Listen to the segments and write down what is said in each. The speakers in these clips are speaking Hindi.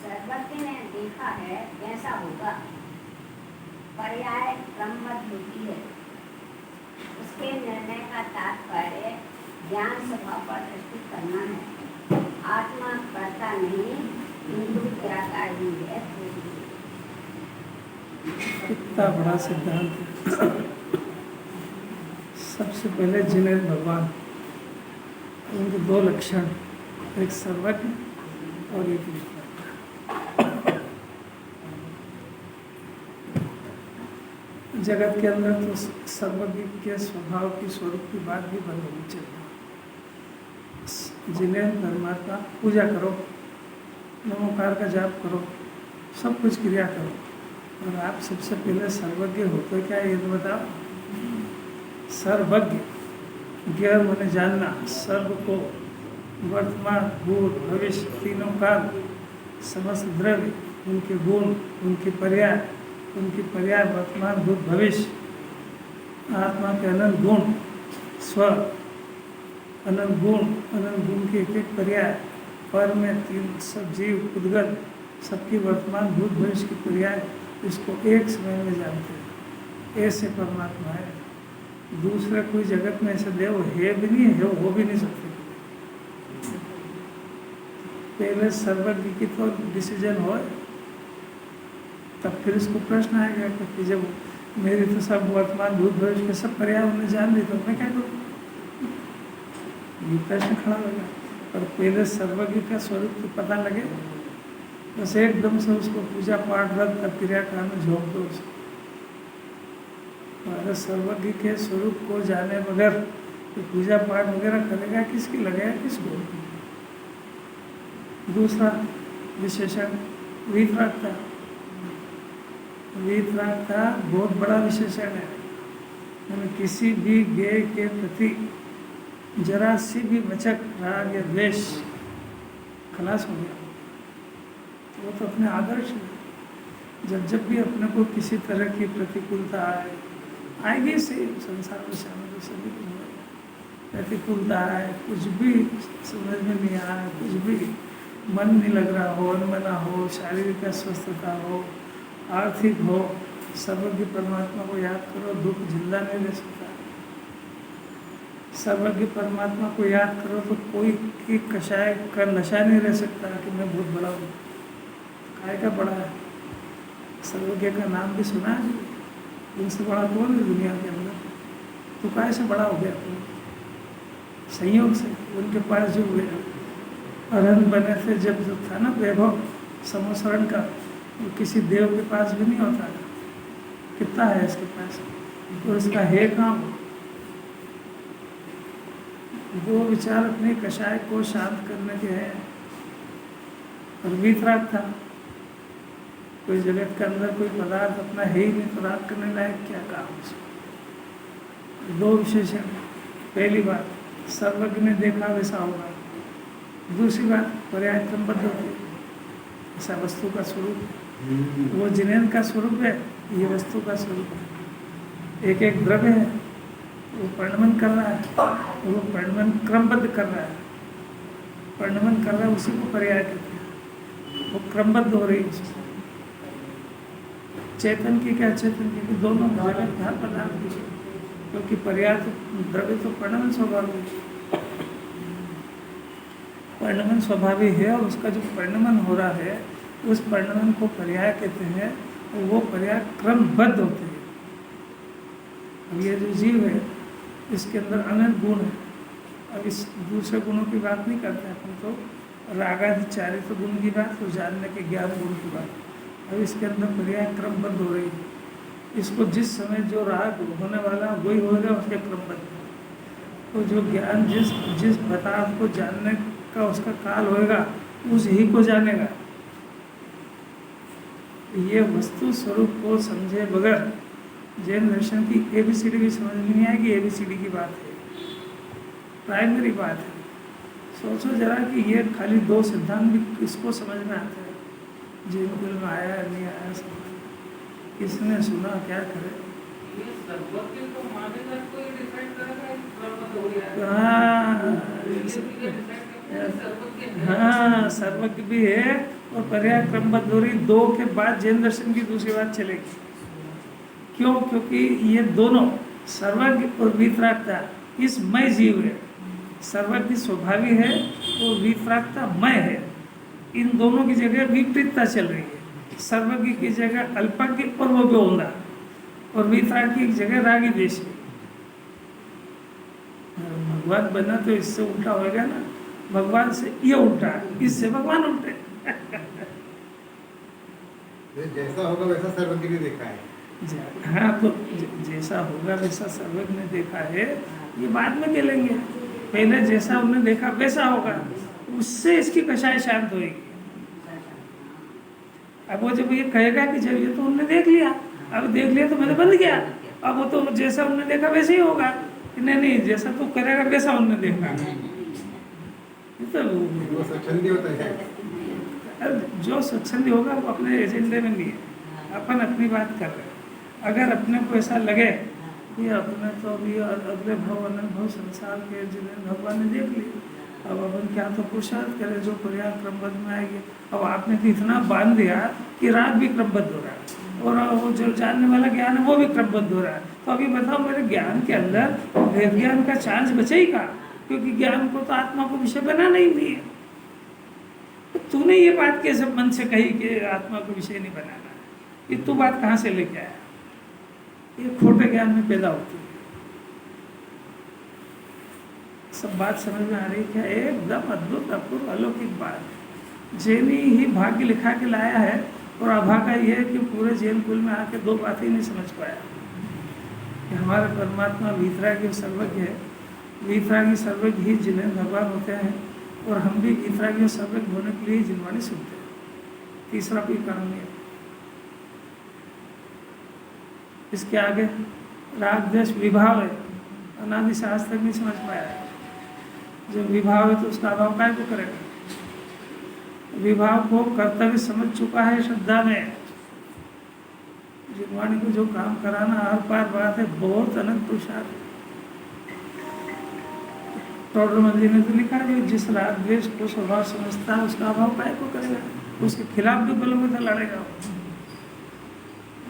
सर्वज्ञ ने देखा है कैसा होगा, पर्याय क्रमबद्ध होती है। उसके निर्णय का तात्पर्य ज्ञान स्वभाव पर दृष्टि करना है। आत्मा करता नहीं किंतु क्रियाकारी है। कितना बड़ा सिद्धांत है। सबसे पहले जिन्हें भगवान, उनके दो लक्षण, एक सर्वज्ञ और एक विश्वज्ञ। जगत के अंदर तो सर्वज्ञ के स्वभाव की स्वरूप की बात भी बंद होनी चाहिए। जिन्हें परमात्मा पूजा करो, नमोकार का जाप करो, सब कुछ क्रिया करो, और आप सबसे पहले सर्वज्ञ हो तो क्या ये तो बताओ। सर्वज्ञ, ज्ञ माने जानना, सर्व को, वर्तमान भूत भविष्य तीनों काल, समस्त द्रव्य, उनके गुण, उनके पर्याय वर्तमान भूत भविष्य, आत्मा के अनंत गुण, स्व अनंत गुण के एक एक पर्याय, पर में तीन सब जीव उद्गत सबकी वर्तमान भूत भविष्य की पर्याय, इसको एक समय में जानते हैं। ऐसे परमात्मा है। दूसरा कोई जगत में ऐसे देव है भी नहीं है, हो भी नहीं सकते। पहले सर्वज्ञ की तो डिसीजन हो, तब फिर इसको प्रश्न आएगा कि जब मेरी तो सब वर्तमान भूत भविष्य के सब पर्याय उन्हें जान ली तो मैं क्या करूँ, ये प्रश्न खड़ा होगा। और पहले सर्वज्ञ का स्वरूप तो पता लगे, बस एकदम से उसको पूजा पाठ रद्द कर क्रियाकांड में झोंक दो उसको। अगर सर्वज्ञ के स्वरूप को जाने बगैर तो पूजा पाठ वगैरह करेगा किसकी, लगेगा किसको। दूसरा विशेषण वीतरागता। वीतरागता बहुत बड़ा विशेषण है। किसी भी ज्ञेय के प्रति जरा सी भी बचक राग या द्वेष खलास हो गया, वो तो अपने आदर्श है। जब भी अपने को किसी तरह की प्रतिकूलता आएगी से संसार में शामिल सभी को प्रतिकूलता आए, कुछ भी समझ में नहीं आया, कुछ भी मन नहीं लग रहा हो, अनमना हो, शारीरिक अस्वस्थता हो, आर्थिक हो, सर्वज्ञ परमात्मा को याद करो, दुख जिंदा नहीं रह सकता। सर्वज्ञ परमात्मा को याद करो तो कोई की कषाय का नशा नहीं रह सकता कि मैं बहुत बड़ा हूँ। काय का बड़ा है, सर्वज्ञ का नाम भी सुना है, उनसे बड़ा कौन है दुनिया के अंदर। तो काय से बड़ा हो गया तुम, संयोग से उनके पास जो हुए अरहंत बने थे, जब जो था ना वैभव समोसरण का, वो किसी देव के पास भी नहीं होता। कितना है इसके पास, और इसका है काम। वो विचार अपने कषाय को शांत करने के हैं। और वीतराग था, कोई जगत के अंदर कोई पदार्थ अपना है ही नहीं, तो राग करने लायक क्या काम उसको। दो विशेषण, पहली बात सर्वज्ञ ने देखा वैसा होगा, दूसरी बात पर्याय क्रमबद्ध होती है। ऐसा वस्तु का स्वरूप, वो जिनेन का स्वरूप है, ये वस्तु का स्वरूप है। एक एक द्रव्य है, वो परिणमन कर रहा है, वो परिणमन क्रमबद्ध कर रहा है, परिणमन कर रहा है, उसी को पर्याय कहते हैं। वो क्रमबद्ध हो रही है। चेतन की क्या चेतन की, दोनों जगत हर पदार्थ की, क्योंकि पर्याय द्रव्य तो परिणमन स्वभावी है, परिणमन स्वभावी है, और उसका जो परिणमन हो रहा है उस परिणमन को पर्याय कहते हैं, और वो पर्याय क्रमबद्ध होते हैं। अब ये जो जीव है इसके अंदर अनंत गुण है। अब इस दूसरे गुणों की बात नहीं करते अपन, तो रागादि चारित गुण की बात, तो जानने के ज्ञान गुण की बात। अब इसके अंदर पर्याय क्रमबद्ध हो रही है। इसको जिस समय जो राग होने वाला वही होगा उसके क्रमबद्ध। तो जो ज्ञान जिस जिस पदार्थ को जानने का उसका काल होएगा उस ही को जानेगा। ये वस्तु स्वरूप को समझे बगैर जैन दर्शन की ABCD भी समझ नहीं आएगी। ABCD की बात है, प्राइमरी बात है। सोचो जरा कि ये खाली 2 सिद्धांत भी किसको समझ में आते हैं, जैन कुल में आया नहीं आया, सब किसने सुना, क्या करे। हाँ, सर्वज्ञ भी है और पर्याय क्रमबद्ध हो रही। 2 के बाद जैन दर्शन की दूसरी बात चलेगी। क्यों? क्योंकि ये दोनों सर्वज्ञ और वीतरागता इस मय जीव है। सर्वज्ञ स्वभावी है और वीतरागता मय है। इन दोनों की जगह विपरीतता चल रही है। सर्वज्ञ की जगह अल्पज्ञ और वो बेहोदा, और वीतराग की जगह रागी देशी। भगवान बना तो इससे उल्टा होगा ना, भगवान से ये उल्टा, इससे भगवान उल्टे। जैसा होगा वैसा सर्वज्ञ ने देखा है। हाँ, तो जैसा होगा वैसा सर्वज्ञ ने देखा है, ये बाद में खेलेंगे। पहले जैसा उन्होंने देखा वैसा होगा, उससे इसकी कषाय शांत होगी। अब वो जब ये कहेगा कि जब ये तो उन्होंने देख लिया, अब देख लिया तो मैंने बंद किया, अब वो तो जैसा उन्होंने देखा वैसे ही होगा। नहीं नहीं, जैसा तू करेगा वैसा उन्होंने देखा। तो वो स्वच्छंदी होता है। जो स्वच्छंदी होगा वो अपने एजेंडे में नहीं है, अपन अपनी बात कर रहे हैं। अगर अपने को ऐसा लगे कि अपने तो अभी अगले भव अनंत भव संसार के जिन्हें भगवान ने देख लिया, अब अपन क्या तो पुरुषार्थ करें जो पर्याय क्रमबद्ध में आएगी। अब आपने तो इतना बांध दिया कि राग भी क्रमबद्ध हो रहा है और वो जो जानने वाला ज्ञान है वो भी क्रमबद्ध हो रहा है। तो अभी बताओ मेरे ज्ञान के अंदर वेद ज्ञान का चांस बचेगा? क्योंकि ज्ञान को तो आत्मा को विषय बनाना ही नहीं है। तो तूने ये बात कैसे मन से कही कि आत्मा को विषय नहीं बनाना? ये तू बात कहाँ से लेके आया? ये खोटे ज्ञान में पैदा होती है। सब बात समझ में आ रही क्या? एकदम अद्भुत अपूर्व अलौकिक बात। जैनी ही भाग्य लिखा के लाया है और अभागा ये है कि पूरे जैन कुल में आके 2 बातें नहीं समझ पाया कि हमारा परमात्मा वीतरागी और सर्वज्ञ है। वीतरागी सर्वज्ञ ही जिन्हें भगवान होते हैं और हम भी वीतरागी और सर्वज्ञ होने के लिए जिनवाणी सुनते हैं। तीसरा कोई कारण नहीं है। इसके आगे राग द्वेष विभाव है, अनादि से आज तक नहीं समझ पाया है। जब विभाव है तो उसका अभाव काय को करेगा? विभाव को कर्तव्य समझ चुका है श्रद्धा में। जिनवाणी को जो काम कराना हर पार बात है, बहुत अनंत पुरुषार्थ। टोडरमल ने तो लिखा है जिस राग द्वेष को स्वभाव समझता है उसका अभाव काय को करेगा? उसके खिलाफ भी बलवता लड़ेगा।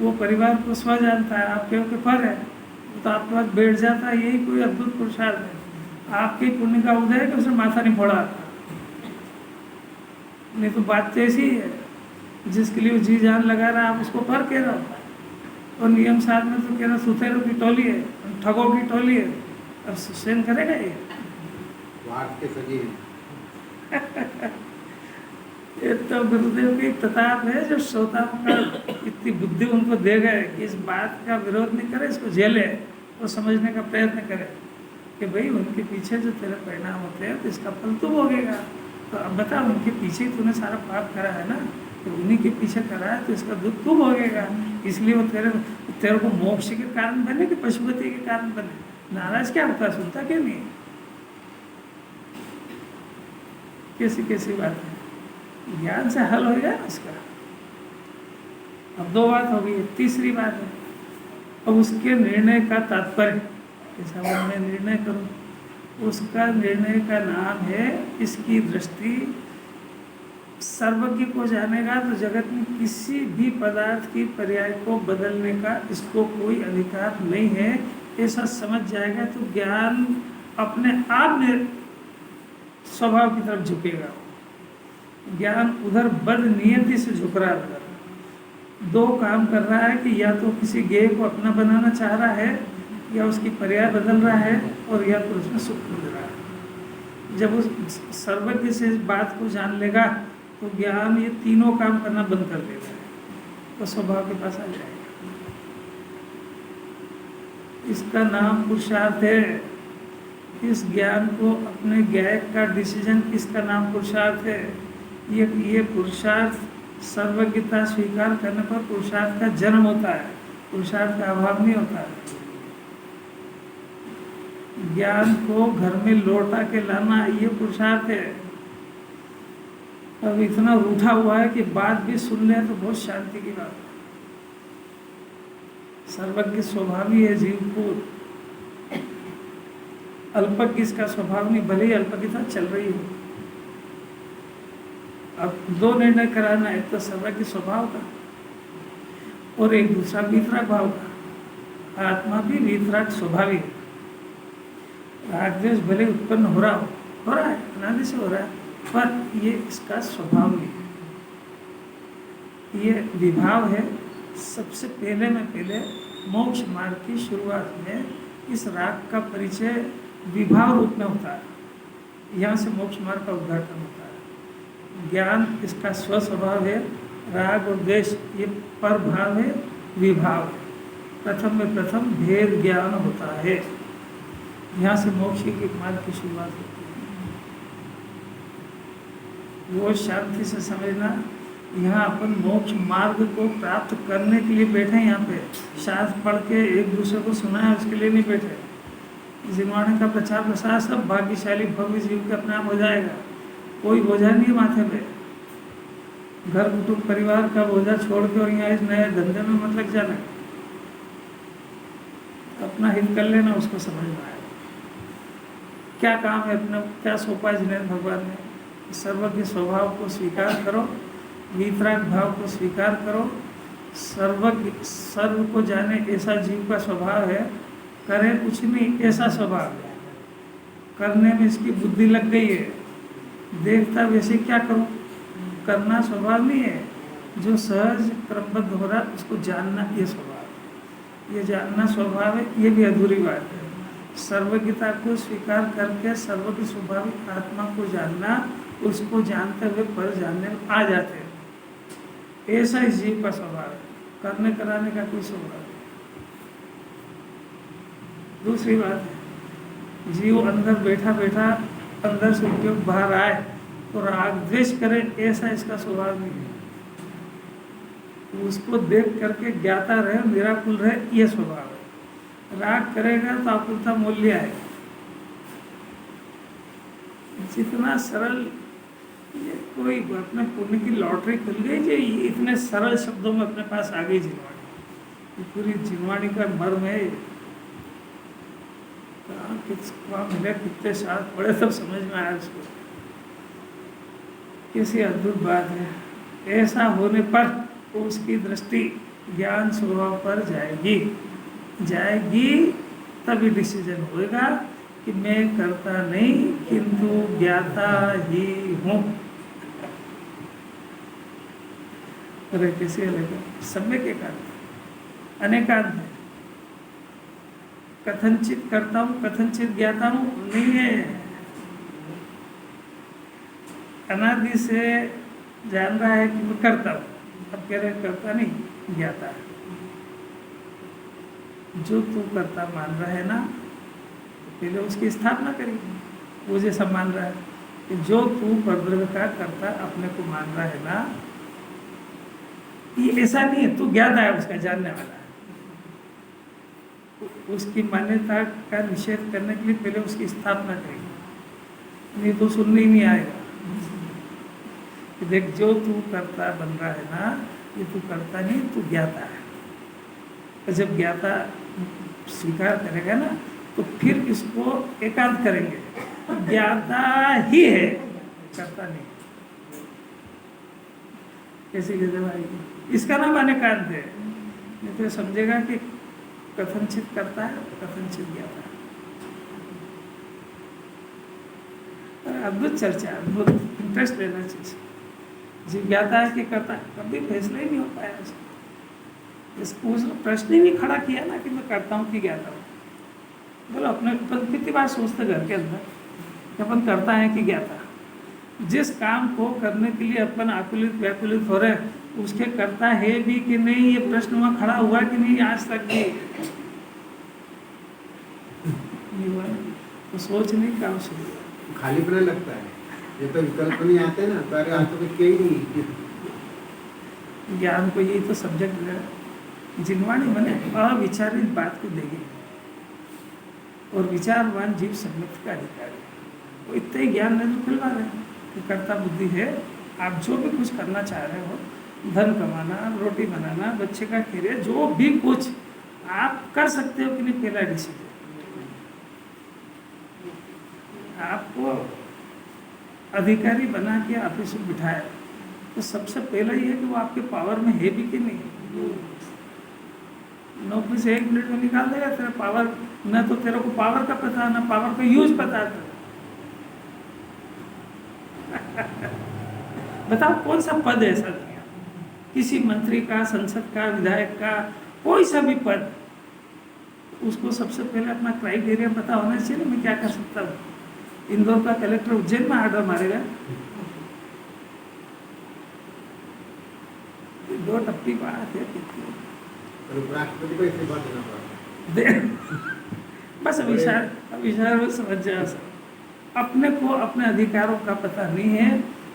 वो परिवार को स्व जानता है, आपके पर है तो आपके पास बैठ जाता है। यही कोई अद्भुत पुरुषार्थ है। आपके पुण्य का उदय है कि उसने माथा नहीं फोड़ा, नहीं तो बात तो ऐसी है। जिसके लिए जी जान लगा रहा आप उसको पर कह रहा हो, और नियम साथ में तो कह रहा सुथेरों की टोली है, ठगों की टोली है। अब सुसैन करेगा ये? ये तो गुरुदेव की प्रताप है जो श्रोताओं का इतनी बुद्धि उनको दे गए कि इस बात का विरोध नहीं करे, इसको झेले और समझने का प्रयत्न करे कि भाई उनके पीछे जो तेरे परिणाम होते हैं तो इसका फल तू भोगेगा। तो अब बता, उनके पीछे तूने सारा पाप करा है ना, तो उन्हीं के पीछे करा है तो इसका दुख तू भोगेगा। इसलिए वो तेरे को मोक्ष के कारण बने कि पशुपति के कारण बने? नाराज क्या होता, सुनता क्यों नहीं? कैसी कैसी बात है, ज्ञान से हल हो गया इसका। अब 2 बात हो गई, तीसरी बात है अब उसके निर्णय का तात्पर्य। जैसा मैं निर्णय करूं, उसका निर्णय का नाम है इसकी दृष्टि। सर्वज्ञ को जानेगा तो जगत में किसी भी पदार्थ की पर्याय को बदलने का इसको कोई अधिकार नहीं है, ऐसा समझ जाएगा तो ज्ञान अपने आप में स्वभाव की तरफ झुकेगा। ज्ञान उधर बद नियति से झुक रहा है। 2 काम कर रहा है कि या तो किसी गेय को अपना बनाना चाह रहा है, या उसकी पर्याय बदल रहा है, और या तो उसमें सुख मिल रहा है। जब उस सर्वज्ञ से इस बात को जान लेगा तो ज्ञान ये तीनों काम करना बंद कर देगा, तो स्वभाव के पास आ जाएगा। इसका नाम पुरुषार्थ है। इस ज्ञान को अपने ज्ञायक का डिसीजन, इसका नाम पुरुषार्थ है। ये पुरुषार्थ सर्वज्ञता स्वीकार करने पर पुरुषार्थ का जन्म होता है, पुरुषार्थ का अभाव नहीं होता है। ज्ञान को घर में लौटा के लाना ये पुरुषार्थ है। अब इतना रूठा हुआ है कि बात भी सुन ले तो बहुत शांति की बात है। सर्वज्ञ स्वभाव ही है जीव को, अल्पज्ञ इसका स्वभाव नहीं, भले ही अल्पज्ञता चल रही हो। अब दो निर्णय कराना, एक तो सर्वज्ञ स्वभाव का और एक दूसरा वीतराग भाव का। आत्मा भी वीतराग स्वभावी है। राग द्वेष भले उत्पन्न हो रहा है, अनादि से हो रहा है, पर ये इसका स्वभाव नहीं है, ये विभाव है। सबसे पहले मोक्ष मार्ग की शुरुआत में इस राग का परिचय विभाव रूप में होता है। यहाँ से मोक्ष मार्ग का उद्घाटन होता है। ज्ञान इसका स्वस्वभाव है, राग और द्वेष ये पर भाव है, विभाव है। प्रथम में प्रथम भेद ज्ञान होता है। यहाँ से मोक्ष के मार्ग की शुरुआत होती है। वो शांति से समझना, यहाँ अपन मोक्ष मार्ग को प्राप्त करने के लिए बैठे हैं। यहाँ पे शास्त्र पढ़ के एक दूसरे को सुनाए उसके लिए नहीं बैठे। जिनवाणी का प्रचार प्रसार सब भाग्यशाली भव्य जीव के अपने आप हो जाएगा। कोई बोझा नहीं है माथे पे। घर कुटुंब परिवार का बोझा छोड़ के और यहाँ इस नए धंधे में मत लग जाना। अपना हित कर लेना, उसको समझना है क्या काम है, अपना क्या सौंपा है जिन्हें भगवान ने। सर्वज्ञ स्वभाव को स्वीकार करो, वीतराग भाव को स्वीकार करो। सर्वज्ञ सर्व को जाने ऐसा जीव का स्वभाव है, करे कुछ नहीं ऐसा स्वभाव है। करने में इसकी बुद्धि लग गई है, देखता वैसे क्या करूं, करना स्वभाव नहीं है। जो सहज क्रमबद्ध हो रहा उसको जानना ये स्वभाव, ये जानना स्वभाव है। ये भी अधूरी बात है। सर्वज्ञता को स्वीकार करके सर्वज्ञ स्वाभाविक आत्मा को जानना, उसको जानते हुए पर जानने में आ जाते हैं। ऐसा ही जीव का स्वभाव है, करने कराने का कोई स्वभाव नहीं। दूसरी बात है, जीव अंदर बैठा बैठा अंदर से उपयोग बाहर आए तो राग द्वेष करे, ऐसा इसका स्वभाव नहीं है। उसको देख करके ज्ञाता रहे, निराकुल रहे, ये स्वभाव है। राग करेगा तो आकुलता मूल्य आएगा। जितना सरल, ये कोई अपने पुण्य की लॉटरी खुल गई जो इतने सरल शब्दों में अपने पास आ गई जिनवाणी। पूरी जिनवाणी का मर्म है। कहाँ मिले, कितने साल पढ़े तब समझ में आया उसको। कैसी अद्भुत बात है। ऐसा होने पर उसकी दृष्टि ज्ञान स्वभाव पर जाएगी, तभी डिसीजन होएगा कि मैं करता नहीं किंतु ज्ञाता ही हूँ। अरे कैसे लगेगा, सम्यक एकांत अनेकांत है। कथनचित करता हूँ, कथनचित ज्ञाता हूँ नहीं है। अनादि से जान रहा है कि मैं करता हूँ, अब कह रहे करता नहीं, ज्ञाता है। जो तू करता मान रहा है ना, तो पहले उसकी स्थापना करेगी। वो जैसा मान रहा है कि जो तू परद्रव्य का करता अपने को मान रहा है ना, ये ऐसा नहीं है, तू ज्ञाता है, उसका जानने वाला है। उसकी मान्यता का निषेध करने के लिए पहले उसकी स्थापना करेगी, नहीं तो सुनने ही नहीं आएगा। कि देख, जो तू करता बन रहा है ना, ये तू करता नहीं, तू ज्ञाता है। तो जब ज्ञाता स्वीकार करेगा ना, तो फिर इसको एकांत करेंगे। तो ज्ञाता ही है, करता नहीं। कैसे भाई, इसका नाम अनेकांत है। नहीं तो समझेगा कि कथनचित करता है, कथनचित ज्ञाता है। अद्भुत चर्चा, अद्भुत इंटरेस्ट लेना चाहिए। जिज्ञाता है कि करता है, कभी फैसला ही नहीं हो पाया उसका। प्रश्न ही नहीं खड़ा किया ना कि मैं करता हूँ कि ज्ञाता हूँ। बोलो, अपने कितनी बार सोचते घर के अंदर कि अपन करता है कि ज्ञाता। जिस काम को करने के लिए अपन आकुलित व्याकुलित हो रहे, उसके करता है भी कि नहीं, ये प्रश्न वहाँ खड़ा हुआ कि नहीं आज तक भी। नहीं हुआ है, तो सोचने का अवसर हुआ। खालीपना लगता है, ये तो विकल्प नहीं आते ना, तो अरे आज तो कुछ कही नहीं। ज्ञान को यही तो सब्जेक्ट है, जिनवाणी मने अविचारित बात को देगी, और विचारवान जीव सम्यक्त का अधिकारी। वो इतना ही ज्ञान नहीं तो खुलवा रहे हैं कि कर्ता बुद्धि है। आप जो भी कुछ करना चाह रहे हो, धन कमाना, रोटी बनाना, बच्चे का खेल, जो भी कुछ आप कर सकते हो कि नहीं, पहला डिसीजन आपको अधिकारी बना के ऑफिस में बिठाया, तो सबसे पहला ये है कि वो आपके पावर में है भी कि नहीं। नौकरी से 1 मिनट में निकाल देगा तेरा पावर, न तो तेरे को पावर का पता, ना पावर का यूज पता था। बताओ कौन सा पद ऐसा दिया, किसी मंत्री का, संसद का, विधायक का, कोई सा भी पद, उसको सबसे पहले अपना क्राइटेरिया पता होना चाहिए, मैं क्या कर सकता हूँ। इंदौर का कलेक्टर उज्जैन में आर्डर मारेगा, 2 टप्पी बात है। उपराष्ट्रपति को इसी बात देना पड़ा। बस अविचार में समझ जाओ सब। अपने को अपने अधिकारों का पता नहीं है,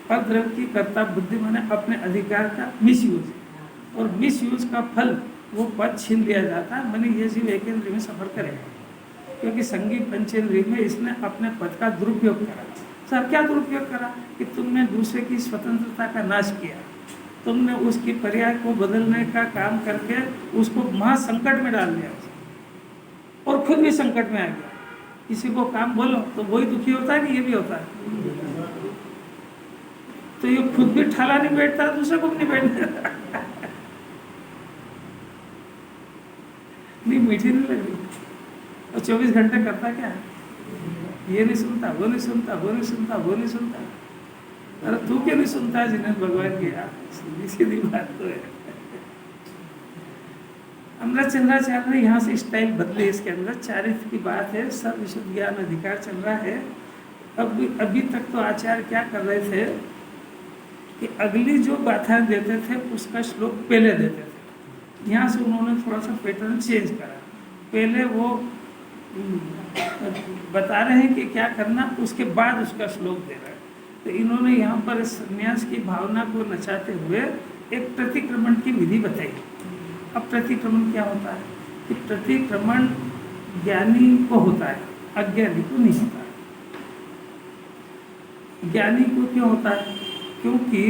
परद्रव्य की कर्ता बुद्धि माने अपने अधिकार का मिसयूज, और मिसयूज का फल वो पद छीन लिया जाता है। मैंने ये जीव एकेंद्रिय में सफर करेगा, क्योंकि संगी पंचेंद्रिय में इसने अपने पद का दुरुपयोग करा। सर क्या दुरुपयोग करा कि तुमने दूसरे की स्वतंत्रता का नाश किया, तुमने उसकी पर्याय को बदलने का काम करके उसको महासंकट में डाल दिया, और खुद भी संकट में आ गया। किसी को काम बोलो तो वही दुखी होता है कि ये भी होता है, तो ये खुद भी ठाला नहीं बैठता, दूसरे को भी नहीं बैठने देता। नहीं मीठी नहीं लग रही, और 24 घंटे करता क्या है, ये नहीं सुनता, वो नहीं सुनता, वो नहीं सुनता, वो नहीं सुनता। अरे तू क्यों नहीं सुनता जिन्हें भगवान की यार, सीधी बात तो है। अमृत चंद्राचार्य ने यहाँ से स्टाइल बदले, इसके अंदर चारित्र की बात है, सर्व विशुद्ध ज्ञान अधिकार चल रहा है। अभी तक तो आचार्य क्या कर रहे थे कि अगली जो गाथाएं देते थे उसका श्लोक पहले देते थे, यहाँ से उन्होंने थोड़ा सा पैटर्न चेंज करा। पहले वो बता रहे हैं कि क्या करना, उसके बाद उसका श्लोक दे रहे हैं। तो इन्होंने यहाँ पर संन्यास की भावना को नचाते हुए एक प्रतिक्रमण की विधि बताई। अब प्रतिक्रमण क्या होता है कि प्रतिक्रमण ज्ञानी को होता है, अज्ञानी को नहीं होता है। ज्ञानी को क्यों होता है? क्योंकि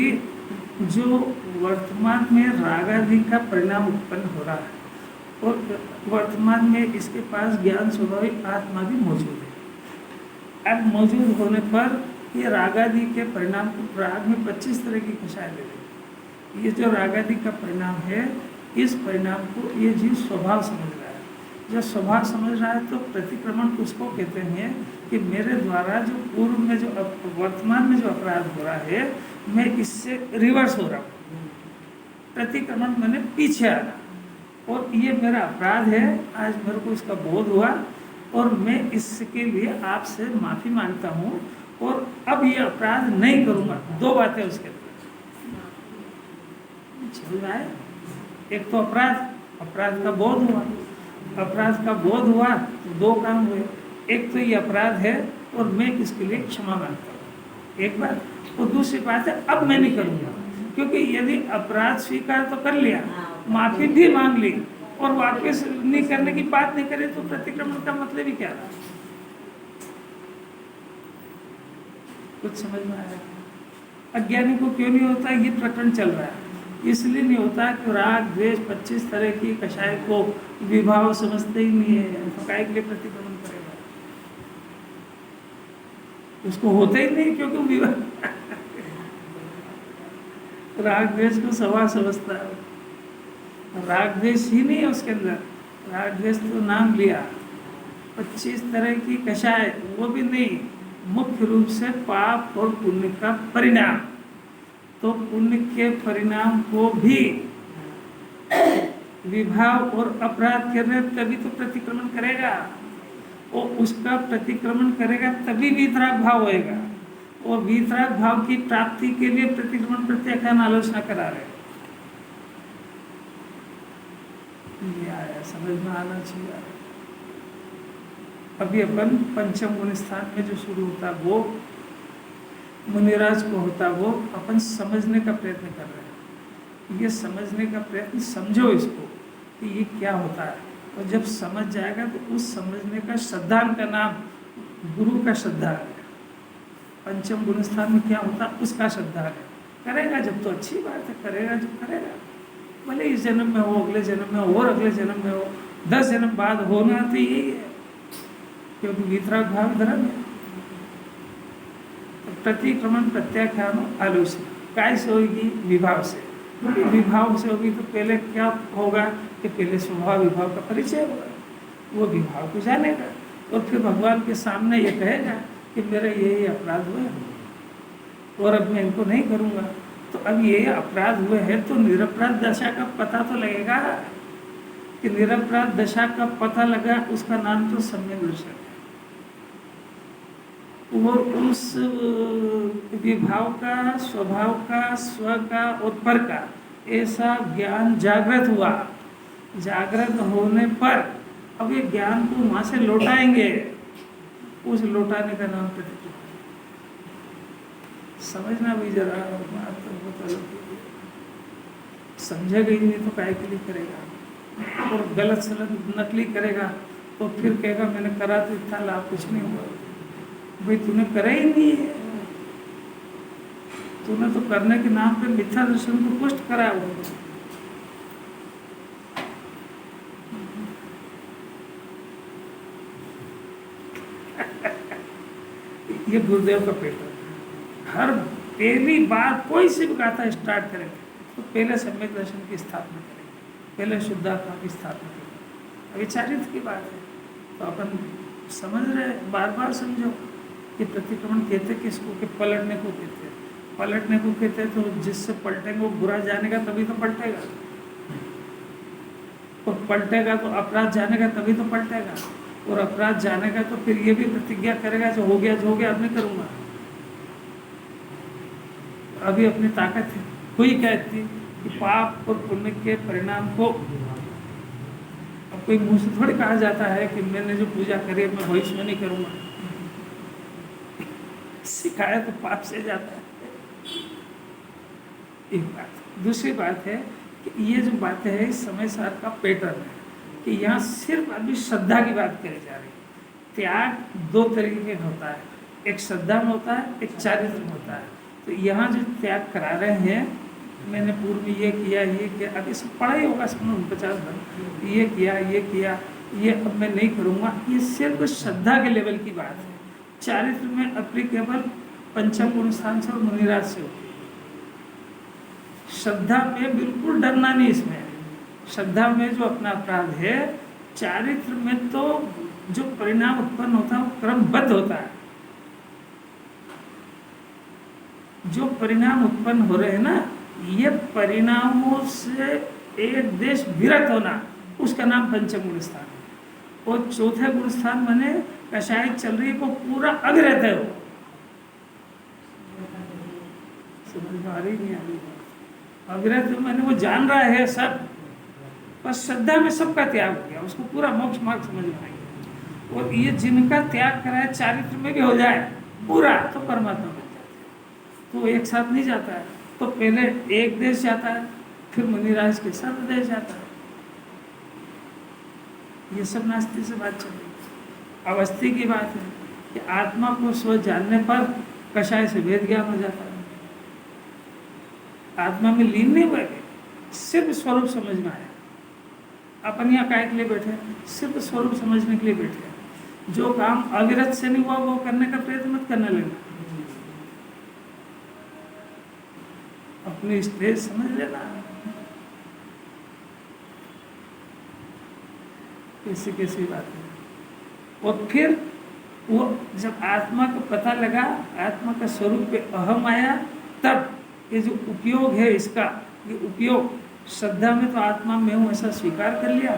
जो वर्तमान में राग आदि का परिणाम उत्पन्न हो रहा है, और वर्तमान में इसके पास ज्ञान स्वभाविक आत्मा भी मौजूद है। अब मौजूद होने पर ये राग आदि के परिणाम को, राग में 25 तरह की कषाय ले लेंगे। ये जो राग आदि का परिणाम है, इस परिणाम को ये जीव स्वभाव समझ रहा है। जब स्वभाव समझ रहा है तो प्रतिक्रमण उसको कहते हैं कि मेरे द्वारा जो पूर्व में जो वर्तमान में जो अपराध हो रहा है, मैं इससे रिवर्स हो रहा हूँ। प्रतिक्रमण मैंने पीछे आना, और ये मेरा अपराध है, आज मेरे को इसका बोध हुआ, और मैं इसके लिए आपसे माफ़ी मांगता हूँ, और अब ये अपराध नहीं करूँगा। 2 बातें उसके अंदर चल रहा है। एक तो अपराध का बोध हुआ, अपराध का बोध हुआ तो 2 काम हुए। एक तो ये अपराध है और मैं इसके लिए क्षमा मांगता हूँ, एक बात। और दूसरी बात है अब मैं नहीं करूँगा, क्योंकि यदि अपराध स्वीकार तो कर लिया, माफ़ी भी मांग ली, और वापस नहीं करने की बात नहीं करे, तो प्रतिक्रमण का मतलब ही क्या रहा? कुछ समझ में आया? अज्ञानी को क्यों नहीं होता? ये प्रकरण चल रहा है, इसलिए नहीं होता कि राग द्वेष 25 तरह की कषाय को विभाव समझते ही नहीं है, तो काय के लिए प्रतिक्रमण करेगा? उसको होता ही नहीं, क्योंकि विभाव राग द्वेष को स्वभाव समझता है। राग द्वेष ही नहीं है उसके अंदर, राग द्वेष तो नाम लिया। 25 तरह की कषाय वो भी नहीं, मुख्य रूप से पाप और पुण्य का परिणाम। तो पुण्य के परिणाम को भी विभाव और अपराध कर रहे, तभी तो प्रतिक्रमण करेगा, और उसका प्रतिक्रमण करेगा तभी वीतराग भाव होएगा, और वीतराग भाव की प्राप्ति के लिए प्रतिक्रमण प्रत्याख्यान आलोचना करा रहे। ये आया, समझ में आना चाहिए। अभी अपन पंचम गुण स्थान में जो शुरू होता है वो मुनिराज को होता, वो अपन समझने का प्रयत्न कर रहे हैं। ये समझने का प्रयत्न, समझो इसको कि ये क्या होता है, और जब समझ जाएगा तो उस समझने का श्रद्धान का नाम गुरु का श्रद्धा है। पंचम गुण स्थान में क्या होता है उसका श्रद्धा है। करेगा जब तो अच्छी बात है, करेगा जब करेगा, भले इस जन्म में हो, अगले जन्म में हो, और अगले जन्म में हो, 10 जन्म बाद होना तो यही है, क्योंकि वितराग भाव धर्म है। प्रतिक्रमण प्रत्याख्यान आलोचना काय से होगी? विभाव से। विभाव से होगी तो पहले क्या होगा कि पहले स्वभाव विभाव का परिचय होगा, वो विभाव को जानेगा और फिर भगवान के सामने ये कहेगा कि मेरे ये अपराध हुए और अब मैं इनको नहीं करूँगा। तो अब ये अपराध हुए हैं तो निरपराध दशा का पता तो लगेगा कि निरपराध दशा का पता लगा, उसका नाम तो सम्यक दर्शन है। और उस विभाव का, स्वभाव का, स्व का और पर का ऐसा ज्ञान जागृत हुआ। जागृत होने पर अब ये ज्ञान को वहाँ से लौटाएंगे, उस लौटाने का नाम प्रतिक्रमण। समझना भी जरा बात तो समझेगा ही नहीं तो काय के लिए करेगा, और गलत सलत नकली करेगा तो फिर कहेगा मैंने करा तो इतना लाभ कुछ नहीं हुआ। भाई तूने करा ही नहीं है, तूने तो करने के नाम पे मिथ्या दर्शन को पुष्ट करा हुआ। ये गुरुदेव का पेपर। हर पहली बार कोई सी भी गाथा स्टार्ट करेंगे तो पहले सम्यक दर्शन की स्थापना करेंगे, पहले शुद्धात्मा की स्थापना करेंगे। अभी चारित्र की बात है तो अपन समझ रहे, बार बार समझो कि प्रतिक्रमण कहते किसको, कि पलटने को कहते हैं। पलटने को कहते हैं तो जिससे पलटेंगे वो बुरा जानेगा तभी तो पलटेगा, और पलटेगा तो अपराध जानेगा तभी तो पलटेगा, और अपराध जानेगा तो फिर ये भी प्रतिज्ञा करेगा जो हो गया अब नहीं करूँगा। अभी अपनी ताकत है हुई क्या इतनी कि पाप और पुण्य के परिणाम को अब कोई मुँह से थोड़ी कहा जाता है कि मैंने जो पूजा करी है मैं भविष्य में नहीं करूँगा। सिखाया तो पाप से जाता है। एक बात। दूसरी बात है कि ये जो बातें है इस समय सार का पैटर्न है कि यहाँ सिर्फ अभी श्रद्धा की बात करी जा रही है। त्याग 2 तरीके का होता है, एक श्रद्धा में होता है, एक चारित्र में होता है। तो यहाँ जो त्याग करा रहे हैं, मैंने पूर्व में ये किया, अब इसे पढ़ा ही होगा 50 बार, ये किया, ये अब मैं नहीं करूँगा। ये सिर्फ श्रद्धा के लेवल की बात है। चारित्र में अप्लीकेबल पंचम गुण स्थान से और मुनिराज से होती है। श्रद्धा में बिल्कुल डरना नहीं इसमें। श्रद्धा में जो अपना अपराध है, चारित्र में तो जो परिणाम उत्पन्न होता है वो क्रमबद्ध होता है। जो परिणाम उत्पन्न हो रहे हैं ना, ये परिणामों से एक देश विरत होना, उसका नाम पंचम गुण स्थान है। और चौथे गुण स्थान माने कषाय चल रही है वो पूरा अविरत है। वो समझ में आ रही नहीं आ रही? अविरत माने वो जान रहा है सब, बस श्रद्धा में सबका त्याग हो गया, उसको पूरा मोक्ष मार्ग समझ में आ गया। और ये जिनका त्याग करा है चारित्र में भी हो जाए पूरा तो परमात्मा बन जाता है। तो एक साथ नहीं जाता है, तो पहले एक देश जाता है, फिर मुनिराज के साथ देश जाता है। ये सब नास्ती से बात चल रही है। अवस्थी की बात है कि आत्मा को स्व जानने पर कषाय से वेद ज्ञान हो जाता है। आत्मा में लीन नहीं हुए, सिर्फ स्वरूप समझ में आया। अपन यहाँ काय के लिए बैठे, सिर्फ स्वरूप समझने के लिए बैठे। जो काम अविरत से नहीं हुआ वो करने का प्रयत्न मत करने लगना। अपनी स्टेज समझ लेना। कैसी बात है। और फिर वो जब आत्मा को पता लगा, आत्मा का स्वरूप पे अहम आया, तब ये जो उपयोग है इसका, ये उपयोग श्रद्धा में तो आत्मा में हूँ ऐसा स्वीकार कर लिया।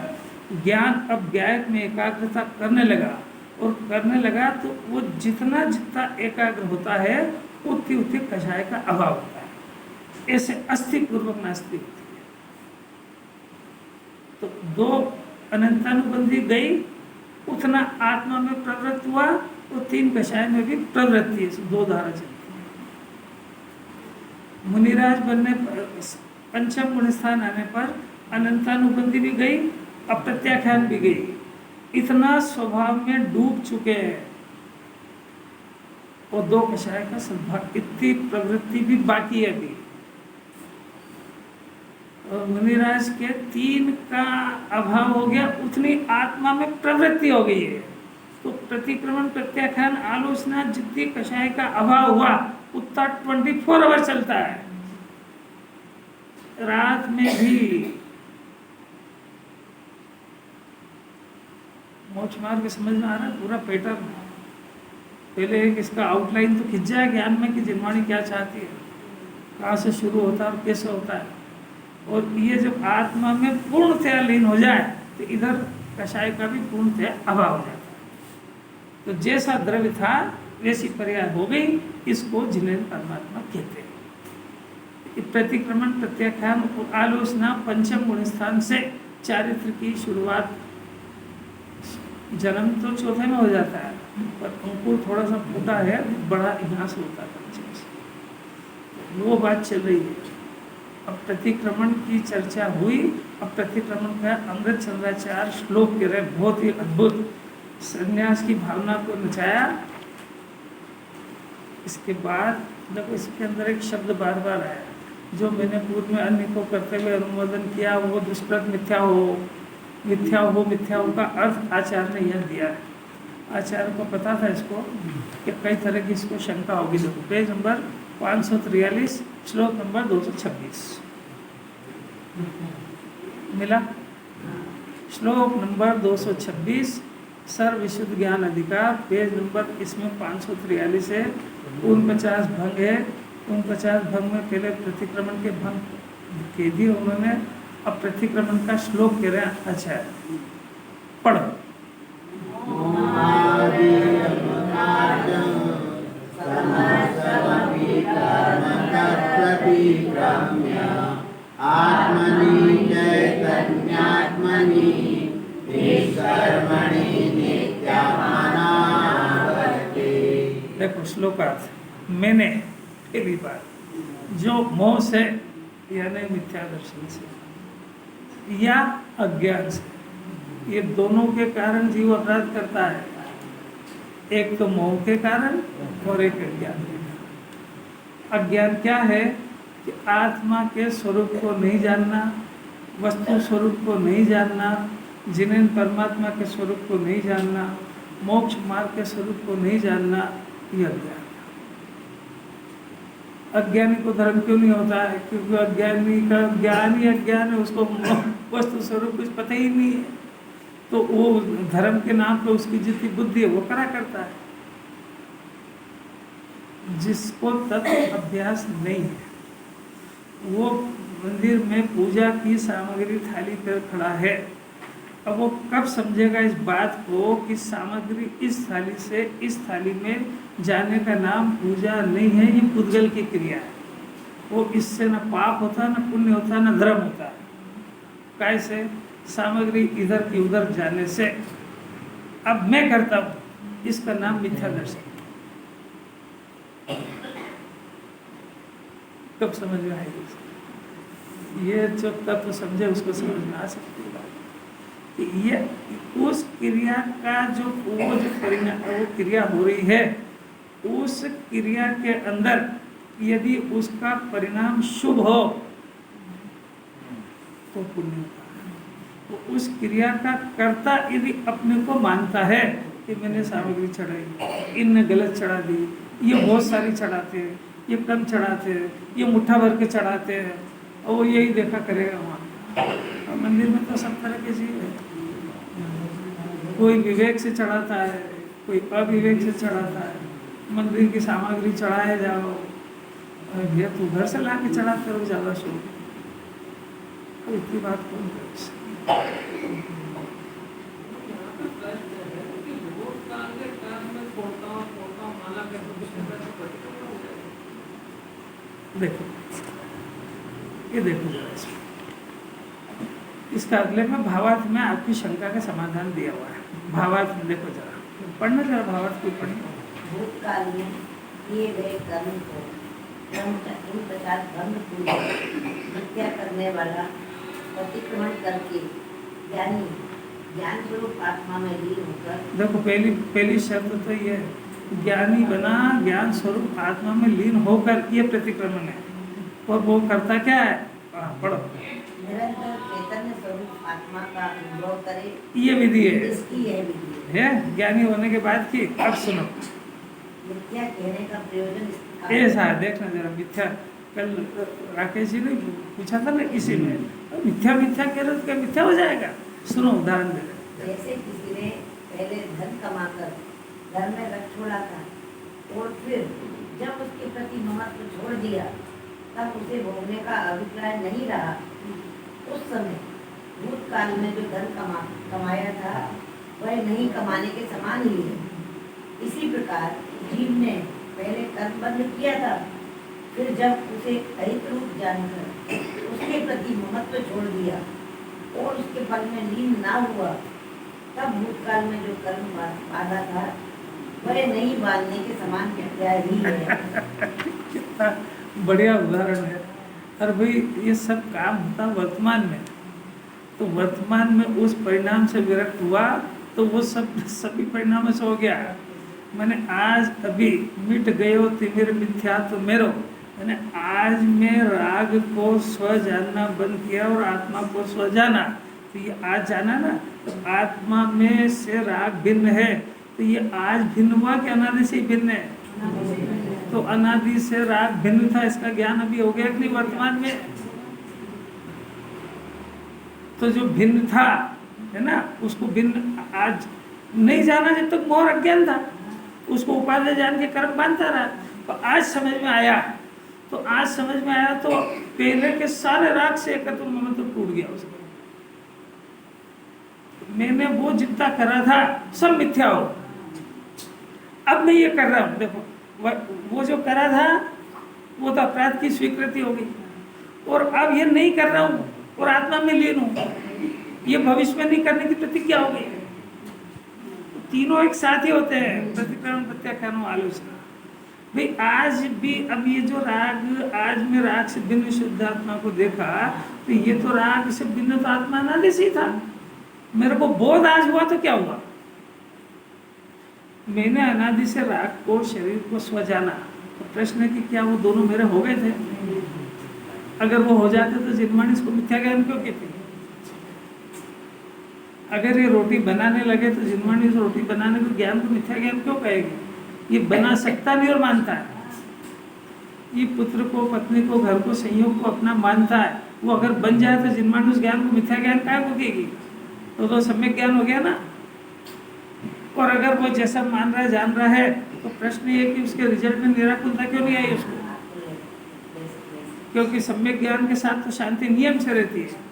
ज्ञान अब ज्ञायक में एकाग्रता करने लगा, और करने लगा तो वो जितना एकाग्र होता है उतनी कषाय का अभाव होता है। ऐसे अस्थि पूर्वक नास्ति होती है। तो 2 अनंतानुबंधी गई उतना आत्मा में प्रवृत्त हुआ, वो 3 कषाय में भी प्रवृत्ति है, 2 धारा चलती है। मुनिराज बनने पर, पंचम गुण स्थान आने पर अनंतानुबंधी भी गई, अप्रत्याख्यान भी गई। इतना स्वभाव में डूब चुके हैं और 2 कषाय का सद्भाव, इतनी प्रवृत्ति भी बाकी है अभी। और मुनिराज के 3 का अभाव हो गया, उतनी आत्मा में प्रवृत्ति हो गई है। तो प्रतिक्रमण, प्रत्याख्यान, आलोचना, जितनी कषाय का अभाव हुआ उतना 24 आवर चलता है। रात में भी मोक्ष मार्ग समझ में आ रहा है पूरा पैटर्न। पहले एक इसका आउटलाइन तो खिंच जाए ज्ञान में कि जिनवाणी क्या चाहती है, कहाँ से शुरू होता है और कैसे होता है। और ये जब आत्मा में पूर्णतया लीन हो जाए तो इधर कषाय का भी पूर्णतया अभाव हो जाता है। तो जैसा द्रव्य था वैसी पर्याय हो गई, इसको जिनेन्द्र परमात्मा कहते हैं। प्रतिक्रमण, प्रत्याख्यान और आलोचना पंचम गुण स्थान से चारित्र की शुरुआत। जन्म तो चौथे में हो जाता है, पर अंकुर थोड़ा सा फूटा है, बड़ा यहाँ से होता है पंचम से। वो बात चल रही है। अब प्रतिक्रमण की चर्चा हुई। अब प्रतिक्रमण का अमृत चंद्राचार्य श्लोक कह रहे, बहुत ही अद्भुत संन्यास की भावना को नचाया। इसके बाद देखो इसके अंदर एक शब्द बार बार आया, जो मैंने पूर्व में अन्य को करते हुए अनुमोदन किया, वो दुष्कृत मिथ्या हो। मिथ्या हो का अर्थ आचार्य ने यह दिया है। आचार्य को पता था इसको कि कई तरह की इसको शंका होगी। देखो पेज नंबर 543 श्लोक नंबर 226 मिला। श्लोक नंबर 226 सर्व विशुद्ध ज्ञान अधिकार, पेज नंबर इसमें 543 है। 49 भंग है। 49 भंग में पहले प्रतिक्रमण के भंग कह दिए उन्होंने। अब प्रतिक्रमण का श्लोक कह रहे हैं। अच्छा पढ़ो। आत्मनि चैतन्यात्मनि देखो श्लोकार्थ, मैंने पहली बार जो मोह से यानी मिथ्या दर्शन से या अज्ञान से, ये दोनों के कारण जीव अपराध करता है। एक तो मोह के कारण और एक अज्ञान के कारण। अज्ञान क्या है कि आत्मा के स्वरूप को नहीं जानना, वस्तु स्वरूप को नहीं जानना, जिनेन्द्र परमात्मा के स्वरूप को नहीं जानना, मोक्ष मार्ग के स्वरूप को नहीं जानना, ये अज्ञान। अज्ञानी को धर्म क्यों नहीं होता है? क्योंकि अज्ञानी का ज्ञान ही अज्ञान है, उसको वस्तु स्वरूप कुछ पता ही नहीं है। तो वो धर्म के नाम पे उसकी जितनी बुद्धि है वो करा करता है। जिसको तत्व अभ्यास नहीं है, वो मंदिर में पूजा की सामग्री थाली पर खड़ा है। अब वो कब समझेगा इस बात को कि सामग्री इस थाली से इस थाली में जाने का नाम पूजा नहीं है, ये पुद्गल की क्रिया है। वो इससे न पाप होता, न पुण्य होता, न धर्म होता। कैसे? सामग्री इधर की उधर जाने से। अब मैं करता हूँ, इसका नाम मिथ्या दर्शन। कब समझ में आएगी? ये जो तत्व समझे उसको समझ में आ सकती है कि ये उस क्रिया का जो वो क्रिया हो रही है, उस क्रिया के अंदर यदि उसका परिणाम शुभ हो तो पुण्य होता है। तो उस क्रिया का कर्ता यदि अपने को मानता है कि मैंने सामग्री चढ़ाई, इनने गलत चढ़ा दी, ये बहुत सारी चढ़ाते हैं, ये कम चढ़ाते हैं, ये मुट्ठा भर के चढ़ाते हैं, और वो यही देखा करेगा वहाँ। और मंदिर में तो सब तरह के चीज़ है। कोई विवेक से चढ़ाता है, कोई अविवेक से चढ़ाता है। मंदिर की सामग्री चढ़ाए जाओ, भैया तू घर से ला के चढ़ाते रहो, ज़्यादा शोर। तो इतनी बात कौन करे? देखो ये देखो जरा, इसका अगले में भावार्थ में आपकी शंका का समाधान दिया हुआ है। भावार्थ में देखो जरा, पढ़ना जरा भावार्थ को पढ़िए। भूतकाल में किए गए कर्म को इन प्रकार भंग पूर्वक हत्या करने वाला अतिक्रमण करके ज्ञानी ज्ञान स्वरूप आत्मा में लीन होकर, देखो पहली शब्द तो ये है, ज्ञानी बना ज्ञान स्वरूप आत्मा में लीन होकर, ये प्रतिक्रमण है। और वो करता क्या है? पढ़ो। निरंतर चैतन्य स्वरूप आत्मा का अनुभव करे, ये विधि है, इसकी यह विधि है। ज्ञानी होने के बाद की। अब सुनो, मिथ्या कहने का प्रयोजन इस प्रकार ऐसा है, देखना जरा। मिथ्या कल राकेश जी ने पूछा था ना किसी में, मिथ्या मिथ्या कह रहे हो, क्या मिथ्या हो जाएगा? सुनो उदाहरण दे रहे। जैसे किसी ने पहले धन कमाकर घर में रख छोड़ा था और फिर जब उसके प्रति महत्व छोड़ दिया, तब उसे भोगने का अभिप्राय नहीं रहा। उस समय भूतकाल में जो धन कमाया था वह नहीं कमाने के समान ही है। इसी प्रकार जीव ने पहले कर्म बंद किया था, फिर जब उसे अहित रूप जानकर उसके प्रति महत्व छोड़ दिया और उसके फल में लीन ना हुआ, तब भूतकाल में जो कर्म बांधा था वह नहीं बांधने के समान मिथ्या ही है। कितना बढ़िया उदाहरण है। और भाई ये सब काम होता वर्तमान में, तो वर्तमान में उस परिणाम से विरक्त हुआ तो वो सभी परिणामों से हो गया। मैंने आज अभी मिट गयो तिमिर मिथ्या तो मेरो, मैंने आज में राग को स्व जानना बंद किया और आत्मा को स्व जाना। तो ये आज जाना ना, तो आत्मा में से राग भिन्न है, तो ये आज भिन्न हुआ कि अनादि से ही भिन्न है? तो अनादि से राग भिन्न था, इसका ज्ञान अभी हो गया कि नहीं वर्तमान में? तो जो भिन्न था है ना, उसको भिन्न आज नहीं जाना, जब तक मोह अज्ञान था उसको उपाधि जान के कर्म बांधता रहा। तो आज समझ में आया, तो आज समझ में आया तो पहले के सारे राग से एकत्र ममत्व टूट गया उसका। मैंने वो जितना करा था सब मिथ्या हो, अब मैं ये कर रहा हूँ। देखो वो जो करा था वो तो अपराध की स्वीकृति हो गई, और अब ये नहीं कर रहा हूँ और आत्मा में लीन हूँ, ये भविष्य में नहीं करने की प्रतिज्ञा हो गई। तीनों एक साथ ही होते हैं, प्रतिक्रमण प्रत्याख्यान आलोचना। भाई आज भी अब ये जो राग, आज में राग से भिन्न शुद्ध आत्मा को देखा, तो ये तो राग से भिन्न तो आत्मा अनादि से ही था। मेरे को बोध आज हुआ तो क्या हुआ? मैंने अनादि से राग को, शरीर को स्व जाना। तो प्रश्न है कि क्या वो दोनों मेरे हो गए थे? अगर वो हो जाते तो जिनवाणी इसको मिथ्या ज्ञान क्यों कहती? अगर ये रोटी बनाने लगे तो जिनवाणी इस रोटी बनाने को ज्ञान को मिथ्या ज्ञान क्यों कहेगी? ये बना सकता नहीं और मानता है। ये पुत्र को, पत्नी को, घर को, संयोग को अपना मानता है, वो अगर बन जाए तो जिनवाणी उस ज्ञान को मिथ्या ज्ञान काहे को कहेगी? तो सम्यक ज्ञान हो गया ना। और अगर वो जैसा मान रहा है, जान रहा है, तो प्रश्न ये कि उसके रिजल्ट में निराकुलता क्यों नहीं आई उसको? क्योंकि सम्यक ज्ञान के साथ तो शांति नियम से रहती है।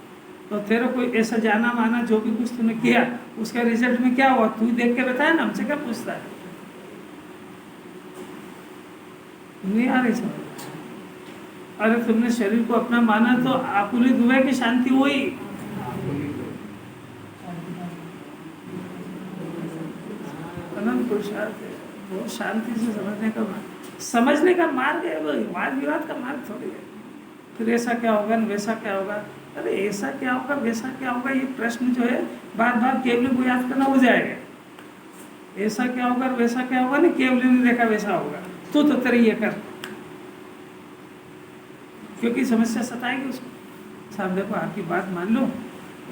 तो तेरा कोई ऐसा जाना माना जो भी कुछ तूने किया, उसका रिजल्ट में क्या हुआ? तू देख के बताया ना, हमसे क्या पूछता है? नहीं आ रही समझ। अरे तुमने शरीर को अपना माना तो आकुलित हुआ कि शांति हुई? अनंत पुरुषार्थ है, बहुत शांति से समझने का मार्ग है। वो वाद विवाद का मार्ग थोड़ी है। फिर ऐसा क्या होगा, वैसा क्या होगा, अरे ऐसा क्या होगा, वैसा क्या होगा, ये प्रश्न जो है बार बार केवल को याद करना हो जाएगा। ऐसा क्या होगा, वैसा क्या होगा, नहीं केवल ने देखा वैसा होगा, तो तेरे ये कर, क्योंकि समस्या सताएगी उसको। साहब देखो आपकी बात मान लो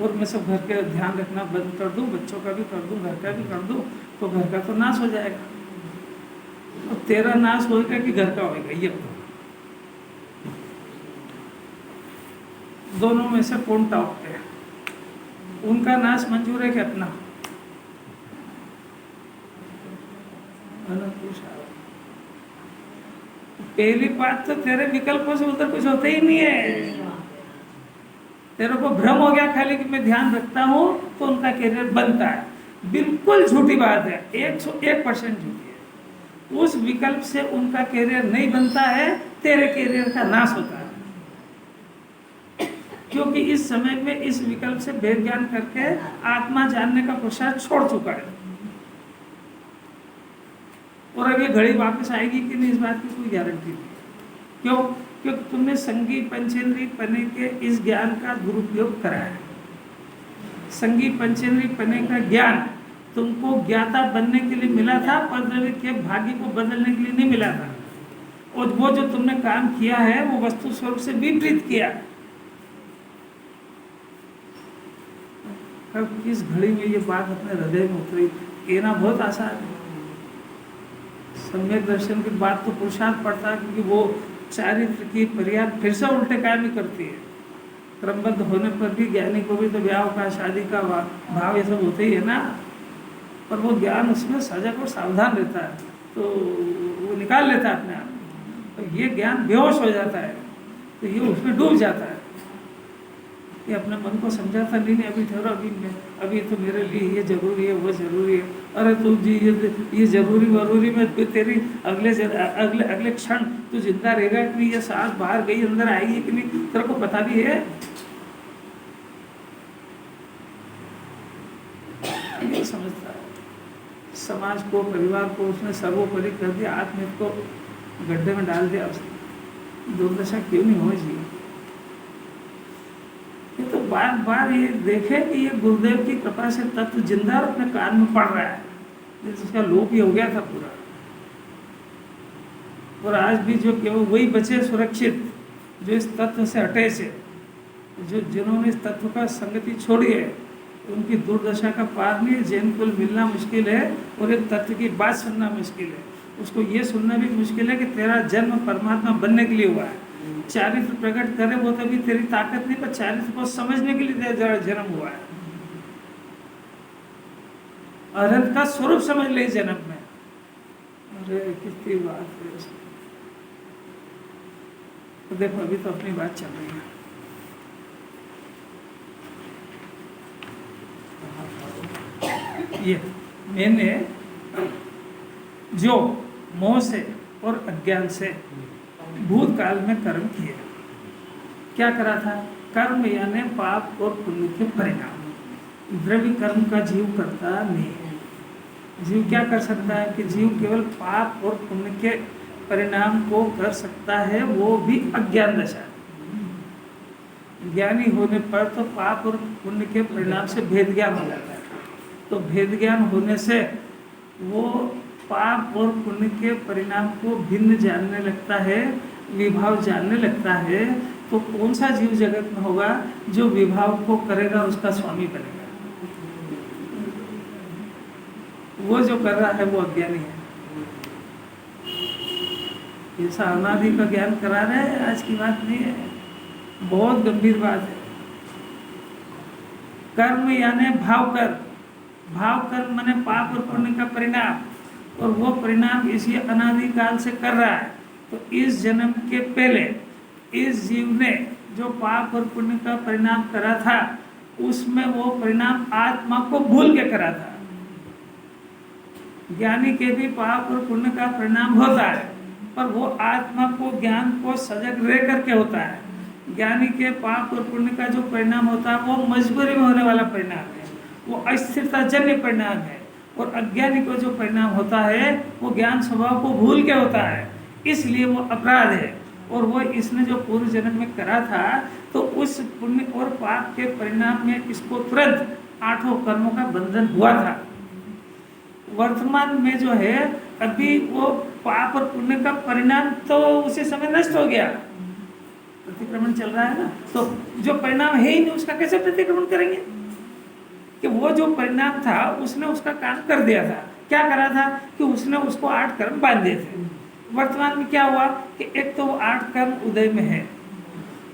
और मैं सब घर के ध्यान रखना बंद कर दूं, बच्चों का भी कर दूं, घर का भी कर दूं, तो घर का तो नाश हो जाएगा। और तेरा नाश होगा कि घर का होगा, ये बताओ। दोनों में से कौन टॉप है? उनका नाश मंजूर है कि अपना? पहली बात तो तेरे विकल्पों से उधर कुछ होता ही नहीं है। तेरे को भ्रम हो गया खाली कि मैं ध्यान रखता हूँ तो उनका कैरियर बनता है। बिल्कुल झूठी बात है, 101% झूठी है। उस विकल्प से उनका कैरियर नहीं बनता है, तेरे कैरियर का नाश होता है। क्योंकि इस समय में इस विकल्प से भेद ज्ञान करके आत्मा जानने का पुरुषार्थ छोड़ चुका है। और अब ये घड़ी वापस आएगी कि नहीं, इस बात की कोई गारंटी नहीं। क्यों? क्योंकि तुमने संगी पंचेंद्रिय पने के इस ज्ञान का दुरुपयोग करा है। संगी पंचेंद्रिय पने का ज्ञान तुमको ज्ञाता बनने के लिए मिला था, पर के भाग्य को बदलने के लिए नहीं मिला था। और वो जो तुमने काम किया है वो वस्तु स्वरूप से विपरीत किया। कब किस घड़ी में ये बात अपने हृदय में उतरी, कहना बहुत आसान है। सम्यक दर्शन की बात तो पुरुषार्थ पड़ता है, क्योंकि वो चारित्र की पर्याप्त फिर से उल्टे काम ही करती है। क्रमबद्ध होने पर भी ज्ञानी को भी तो ब्याह का, शादी का भाव ये सब होते ही है ना, पर वो ज्ञान उसमें सजग और सावधान रहता है, तो वो निकाल लेता है अपने आप। तो ये ज्ञान बेहोश हो जाता है, तो ये उसमें डूब जाता है। ये अपने मन को समझाता नहीं, अभी ठहरो, अभी तो मेरे लिए ये जरूरी है, वो जरूरी है। अरे तू जी ये जरूरी में तेरी अगले क्षण तू जिंदा रहेगा कि नहीं, ये सांस बाहर गई अंदर आएगी कि नहीं, तेरे को पता भी है। नहीं समझता है। समाज को, परिवार को उसने सर्वोपरि कर दिया, आत्महित को गड्ढे में डाल दिया। दुर्दशा क्यों नहीं हो जी? ये तो बार बार ये देखे कि ये गुरुदेव की कृपा से तत्व जिंदा और अपने कान में पड़ रहा है, जिसका लोप ही हो गया था पूरा। और आज भी जो केवल वही बचे सुरक्षित, जो इस तत्व से हटे से, जो जिन्होंने इस तत्व का संगति छोड़ी है, उनकी दुर्दशा का पार नहीं। जैन कुल मिलना मुश्किल है और एक तत्व की बात सुनना मुश्किल है। उसको ये सुनना भी मुश्किल है कि तेरा जन्म परमात्मा बनने के लिए हुआ है। चारित्र प्रकट करे वो तभी तेरी ताकत नहीं, पर चारित्र को समझने के लिए तेरा जन्म हुआ है। अनंत का स्वरूप समझ ले जन्म में। अरे कितनी बात है। तो देखो अभी तो अपनी बात चल रही है। ये मैंने जो मोह से और अज्ञान से भूतकाल में कर्म किए। क्या करा था? कर्म यानी पाप और पुण्य के परिणाम। द्रव्य कर्म का जीव करता नहीं है। जीव क्या कर सकता है कि जीव केवल पाप और पुण्य के परिणाम को कर सकता है, वो भी अज्ञान दशा। ज्ञानी होने पर तो पाप और पुण्य के परिणाम से भेद ज्ञान हो जाता है। तो भेद ज्ञान होने से वो पाप और पुण्य के परिणाम को भिन्न जानने लगता है, विभाव जानने लगता है। तो कौन सा जीव जगत में होगा जो विभाव को करेगा, उसका स्वामी बनेगा? वो जो कर रहा है वो अज्ञानी है। ऐसा अनादि का ज्ञान करा रहे हैं, आज की बात नहीं है, बहुत गंभीर बात है। कर्म यानी भाव कर्म माने पाप और पुण्य का परिणाम, और वो परिणाम इसी अनादि काल से कर रहा है। तो इस जन्म के पहले इस जीव ने जो पाप और पुण्य का परिणाम करा था, उसमें वो परिणाम आत्मा को भूल के करा था। ज्ञानी के भी पाप और पुण्य का परिणाम होता है, पर वो आत्मा को, ज्ञान को सजग रह करके होता है। ज्ञानी के पाप और पुण्य का जो परिणाम होता है वो मजबूरी में होने वाला परिणाम है, वो अस्थिरता जन्य परिणाम है। और अज्ञानी को जो परिणाम होता है वो ज्ञान स्वभाव को भूल के होता है, इसलिए वो अपराध है। और वो इसने जो पूर्व जन्म में करा था, तो उस पुण्य और पाप के परिणाम में इसको तुरंत 8 कर्मों का बंधन हुआ था। वर्तमान में जो है अभी वो पाप और पुण्य का परिणाम तो उसी समय नष्ट हो गया, प्रतिक्रमण चल रहा है ना, तो जो परिणाम है ही नहीं उसका कैसे प्रतिक्रमण करेंगे? कि वो जो परिणाम था उसने उसका काम कर दिया था। क्या करा था कि उसने उसको 8 कर्म बांध दिए थे। वर्तमान में क्या हुआ कि एक तो 8 कर्म उदय में है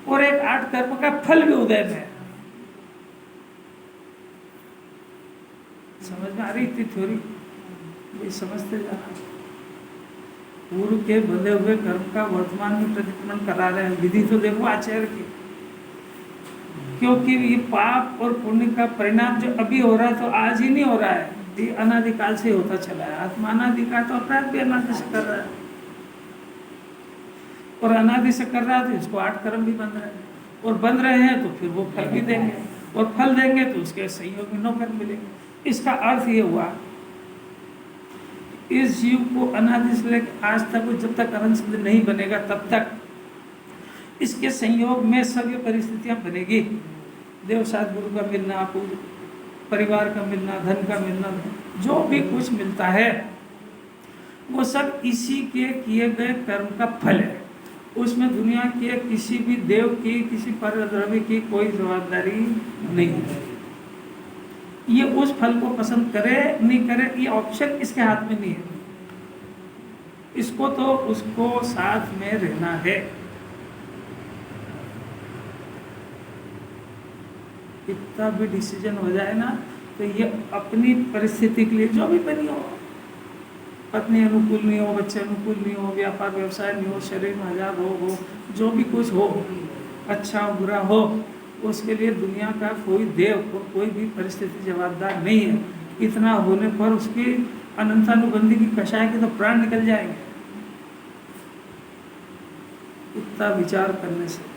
और एक 8 कर्म का फल भी उदय में है। समझ में आ रही थी थ्योरी? ये समझते जाना। पूर्व के बंधे हुए कर्म का वर्तमान में प्रतिक्रमण करा रहे हैं। विधि तो देखो आचार्य की, क्योंकि ये पाप और पुण्य का परिणाम जो अभी हो रहा है तो आज ही नहीं हो रहा है, ये अनादिकाल से होता चला है। आत्मा अनादि का तो अपराध भी अनादि से कर रहा है, और अनादि से कर रहा है तो इसको 8 कर्म भी बन रहा है। और बन रहे हैं तो फिर वो फल भी देंगे, और फल देंगे तो उसके संयोग में नौकर मिलेंगे। इसका अर्थ ये हुआ इस जीव को अनादि से लेकर आज तक जब तक अनंत सिद्ध नहीं बनेगा तब तक इसके संयोग में सब ये परिस्थितियां बनेगी। देव साथ गुरु का मिलना, परिवार का मिलना, धन का मिलना, जो भी कुछ मिलता है वो सब इसी के किए गए कर्म का फल है। उसमें दुनिया के किसी भी देव की, किसी परद्रव्य की कोई जवाबदारी नहीं है। ये उस फल को पसंद करे नहीं करे ये ऑप्शन इसके हाथ में नहीं है। इसको तो उसको साथ में रहना है। कितना भी डिसीजन हो जाए ना तो ये अपनी परिस्थिति के लिए जो भी बनी हो, पत्नी अनुकूल नहीं हो, बच्चे अनुकूल नहीं हो, व्यापार व्यवसाय नहीं हो, शरीर में हजार हो, जो भी कुछ हो, अच्छा बुरा हो, उसके लिए दुनिया का कोई देव और कोई भी परिस्थिति जवाबदार नहीं है। इतना होने पर उसकी अनंतानुबंधी की कषाय के तो प्राण निकल जाएंगे। इतना विचार करने से,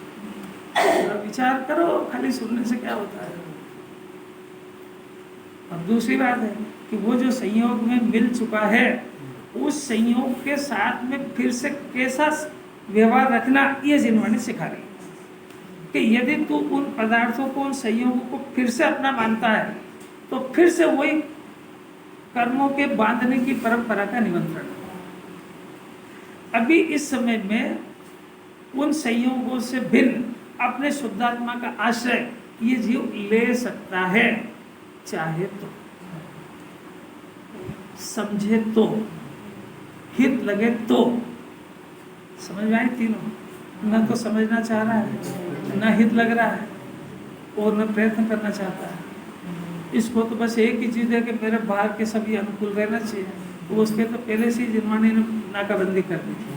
विचार करो, खाली सुनने से क्या होता है। अब दूसरी बात है कि वो जो संयोग में मिल चुका है उस संयोग के साथ में फिर से कैसा व्यवहार रखना, ये जिनवाणी सिखा रही है कि यदि तू उन पदार्थों को, उन संयोगों को फिर से अपना मानता है तो फिर से वही कर्मों के बांधने की परंपरा का निमंत्रण। अभी इस समय में उन संयोगों से भिन्न अपने शुद्धात्मा का आश्रय ये जीव ले सकता है, चाहे तो, समझे तो, हित लगे तो। समझ में आई तीनों? न तो समझना चाह रहा है, न हित लग रहा है, और न प्रयत्न करना चाहता है। इसको तो बस एक ही चीज़ है कि मेरे बाहर के सभी अनुकूल रहना चाहिए। तो उसके तो पहले से ही जिनवाणी ने नाकाबंदी कर दी थी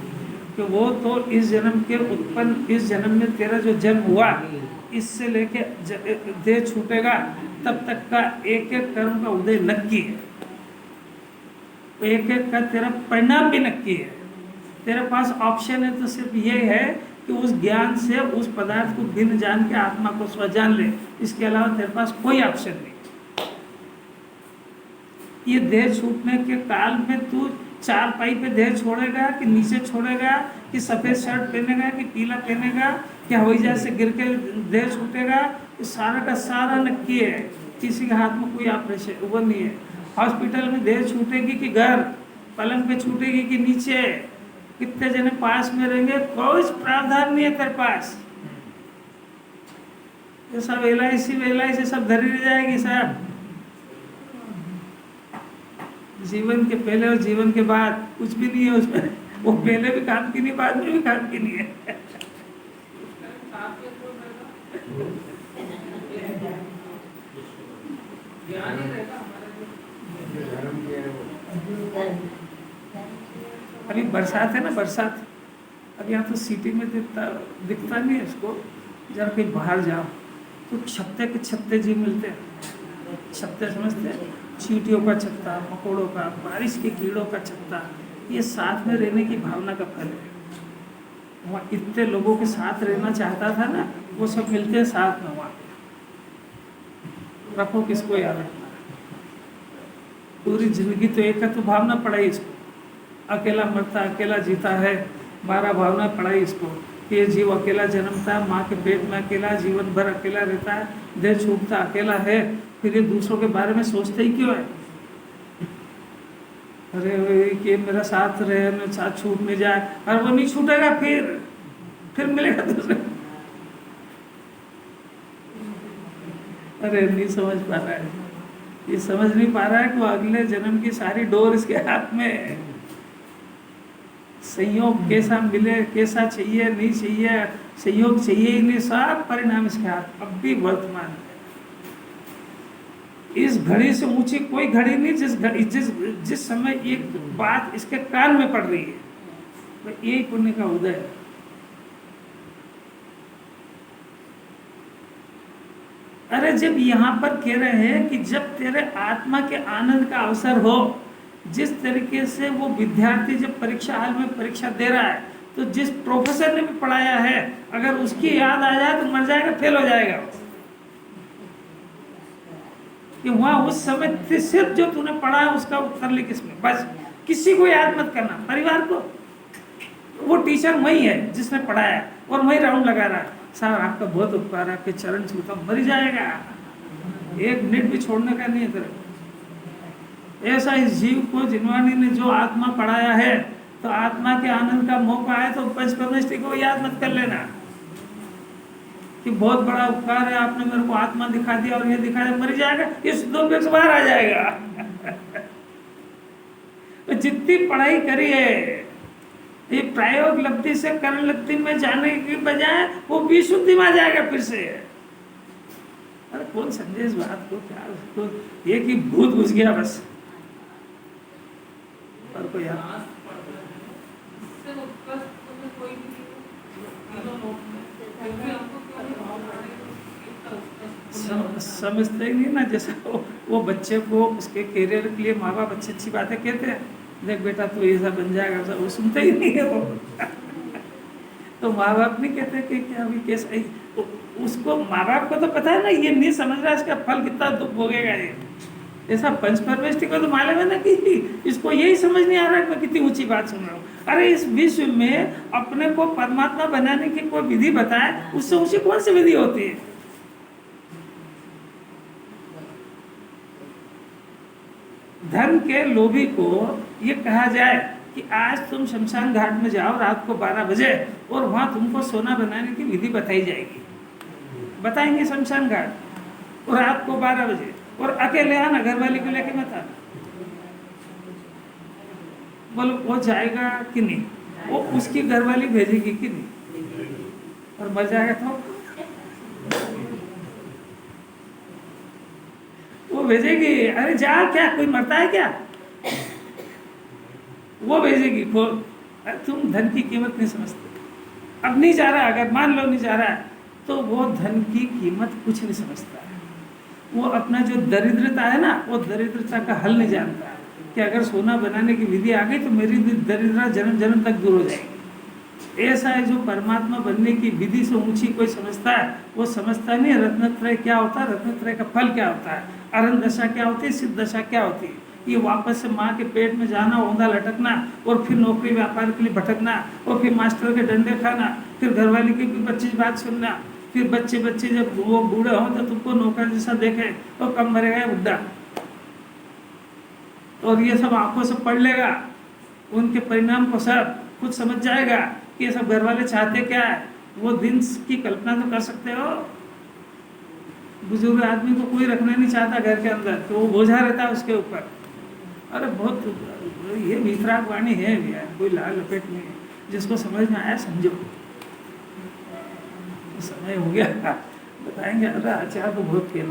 कि वो तो इस जन्म के उत्पन्न, इस जन्म में तेरा जो जन्म हुआ इससे लेके देह छूटेगा तब तक का एक एक कर्म का उदय नक्की है, एक एक का तेरा परिणाम भी नक्की है। तेरे पास ऑप्शन है तो सिर्फ ये है कि उस ज्ञान से उस पदार्थ को भिन्न जान के आत्मा को स्वजान ले। इसके अलावा तेरे पास कोई ऑप्शन नहीं। ये देह छूटने के काल में तू चार पाई पे देह छोड़ेगा कि नीचे छोड़ेगा, कि सफेद शर्ट पहनेगा कि पीला पहनेगा, कि हवाई जहाज से गिर के देह छूटेगा, तो सारा का सारा नक्की है। किसी के हाथ में कोई ऑपरेशन वो नहीं है। हॉस्पिटल में देह छूटेगी कि घर, पलंग पे छूटेगी कि नीचे, कितने जने पास में रहेंगे, कोई प्रावधान नहीं है तेरे पास। ये सब LIC सब धरी रह जाएगी साहब। जीवन के पहले और जीवन के बाद कुछ भी नहीं है उसमें। वो पहले भी काम की नहीं, बाद में भी काम की नहीं है। अभी बरसात है ना, बरसात अब यहाँ तो सिटी में दिखता नहीं है इसको। जब कहीं बाहर जाओ तो छत्ते के छत्ते जी मिलते हैं। छत्ते समझते हैं? चींटियों का छत्ता, मकोड़ों का, बारिश के कीड़ों का छत्ता, ये साथ में रहने की भावना का फल है। वहाँ इतने लोगों के साथ रहना चाहता था ना, वो सब मिलते हैं साथ में। वहाँ रखो किसको याद रखना, पूरी जिंदगी तो एक है, तो भावना पड़ाई इसको। अकेला मरता अकेला जीता है, 12 भावना पड़ाई इसको। ये जीव अकेला जन्मता है, माँ के पेट में अकेला, जीवन भर अकेला रहता है, देह छूटता अकेला है, फिर ये दूसरों के बारे में सोचते ही क्यों है? अरे कि मेरा साथ रहे, मेरे साथ छूट नहीं जाए, और वो नहीं छूटेगा, फिर मिलेगा दूसरे। अरे नहीं समझ पा रहा है, ये समझ नहीं पा रहा है कि वो अगले जन्म की सारी डोर इसके हाथ में है। संयोग कैसा मिले, कैसा चाहिए नहीं चाहिए, संयोग चाहिए ही नहीं, सब परिणाम इसके हाथ। अब भी वर्तमान इस घड़ी से ऊंची कोई घड़ी नहीं जिस समय एक बात इसके कान में पड़ रही है, तो यही पुण्य का उदय है। अरे जब यहाँ पर कह रहे हैं कि जब तेरे आत्मा के आनंद का अवसर हो, जिस तरीके से वो विद्यार्थी जब परीक्षा हाल में परीक्षा दे रहा है तो जिस प्रोफेसर ने भी पढ़ाया है, अगर उसकी याद आ जाए तो मर जाएगा, फेल हो जाएगा। कि वहां उस समय सिर्फ जो तूने पढ़ा है उसका उत्तर लिख इसमें, बस किसी को याद मत करना। परिवार को, वो टीचर वही है जिसने पढ़ाया और वही राउंड लगा रहा है, साहब आपका बहुत उपकार है, आपके चरण छूता हूं, मर जाएगा, एक मिनट भी छोड़ने का नहीं है तेरे। ऐसा इस जीव को जिनवानी ने जो आत्मा पढ़ाया है, तो आत्मा के आनंद का मौका है तो पंच परमेष्टि को याद मत कर लेना कि बहुत बड़ा उपकार है, आपने मेरे को आत्मा दिखा दिया और ये दिखा दिया, मर जाएगा, इस दो से बाहर आ जाएगा। तो जितनी पढ़ाई करी है, ये प्रायोग लब्धि से करण लब्धि में जाने की बजाय वो विशुद्धि में आ जाएगा फिर से। अरे कौन समझे इस बात को, क्या उसको ये कि भूत घुस गया बस। और कोई यार समझते ही नहीं ना, जैसा वो बच्चे को उसके करियर के लिए माँ बाप अच्छी अच्छी बातें कहते हैं, देख बेटा तू ऐसा बन जाएगा, वो सुनते ही नहीं है वो। तो माँ बाप नहीं कहते कि क्या अभी कैसा ही, उसको माँ बाप को तो पता है ना, ये नहीं समझ रहा इसका फल कितना दुख भोगेगा ये। ऐसा पंच परमेष्टि को तो मालूम है ना कि इसको यही समझ नहीं आ रहा है मैं कितनी ऊंची बात सुन रहा हूँ। अरे इस विश्व में अपने को परमात्मा बनाने की कोई विधि बताए, उससे ऊंची कौन सी विधि होती है? धन के लोभी को ये कहा जाए कि आज तुम शमशान घाट में जाओ रात को 12 बजे और वहां तुमको सोना बनाने की विधि बताई जाएगी, बताएंगे शमशान घाट, और रात को 12 बजे, और अकेले आना, घर वाले को लेके मत आना। बोलो वो जाएगा कि नहीं, वो उसकी घरवाली भेजेगी कि नहीं, और मर जाएगा तो वो भेजेगी। अरे जा, क्या कोई मरता है क्या, वो भेजेगी। तुम धन की कीमत नहीं समझते। अब नहीं जा रहा, अगर मान लो नहीं जा रहा है, तो वो धन की कीमत कुछ नहीं समझता है। वो अपना जो दरिद्रता है ना, वो दरिद्रता का हल नहीं जानता कि अगर सोना बनाने की विधि आ गई तो मेरी दरिद्रता जन्म जन्म तक दूर हो जाएगी। ऐसा है जो परमात्मा बनने की विधि से ऊंची कोई समझता है, वो समझता नहीं है रत्नत्रय क्या होता है, रत्नत्रय का फल क्या होता है, अरहंत दशा क्या होती है, सिद्ध दशा क्या होती है। ये वापस से माँ के पेट में जाना, औंधा लटकना, और फिर नौकरी व्यापार के लिए भटकना, और फिर मास्टर के डंडे खाना, फिर घरवाली की 25 बात सुनना, फिर बच्चे जब वो बूढ़े हों तो तुमको नौकर जैसा देखे तो कब मरेगा बुढ़ा, और ये सब आंखों से पढ़ लेगा, उनके परिणाम को सब खुद समझ जाएगा कि ये सब घर वाले चाहते क्या है। वो दिन की कल्पना तो कर सकते हो। बुजुर्ग आदमी को कोई रखना नहीं चाहता घर के अंदर, तो वो बोझा रहता है उसके ऊपर। अरे बहुत ये वितराग वाणी है भैया, कोई लाल लपेट नहीं है। जिसको समझ में आया समझो। समय हो गया, बताएंगे। अरे आचार्य तो बहुत खेल